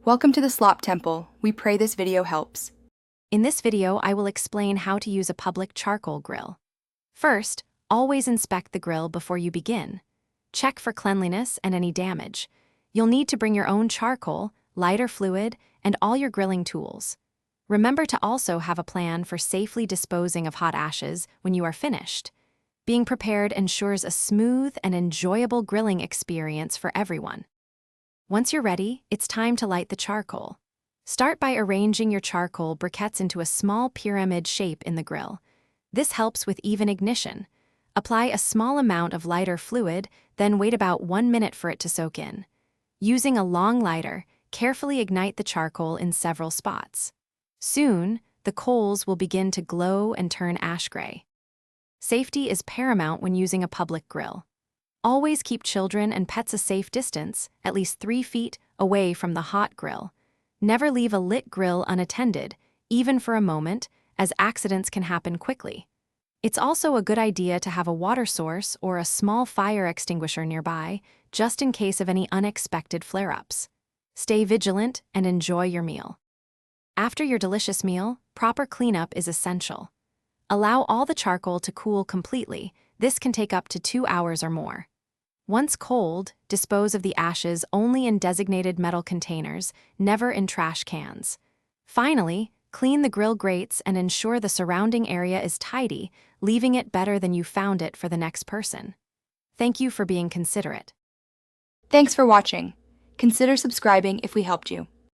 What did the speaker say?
Welcome to the Slop Temple. We pray this video helps. In this video, I will explain how to use a public charcoal grill. First, always inspect the grill before you begin. Check for cleanliness and any damage. You'll need to bring your own charcoal, lighter fluid, and all your grilling tools. Remember to also have a plan for safely disposing of hot ashes when you are finished. Being prepared ensures a smooth and enjoyable grilling experience for everyone. Once you're ready, it's time to light the charcoal. Start by arranging your charcoal briquettes into a small pyramid shape in the grill. This helps with even ignition. Apply a small amount of lighter fluid, then wait about 1 minute for it to soak in. Using a long lighter, carefully ignite the charcoal in several spots. Soon, the coals will begin to glow and turn ash gray. Safety is paramount when using a public grill. Always keep children and pets a safe distance, at least 3 feet, away from the hot grill. Never leave a lit grill unattended, even for a moment, as accidents can happen quickly. It's also a good idea to have a water source or a small fire extinguisher nearby, just in case of any unexpected flare-ups. Stay vigilant and enjoy your meal. After your delicious meal, proper cleanup is essential. Allow all the charcoal to cool completely. This can take up to 2 hours or more. Once cold, dispose of the ashes only in designated metal containers, never in trash cans. Finally, clean the grill grates and ensure the surrounding area is tidy, leaving it better than you found it for the next person. Thank you for being considerate. Thanks for watching. Consider subscribing if we helped you.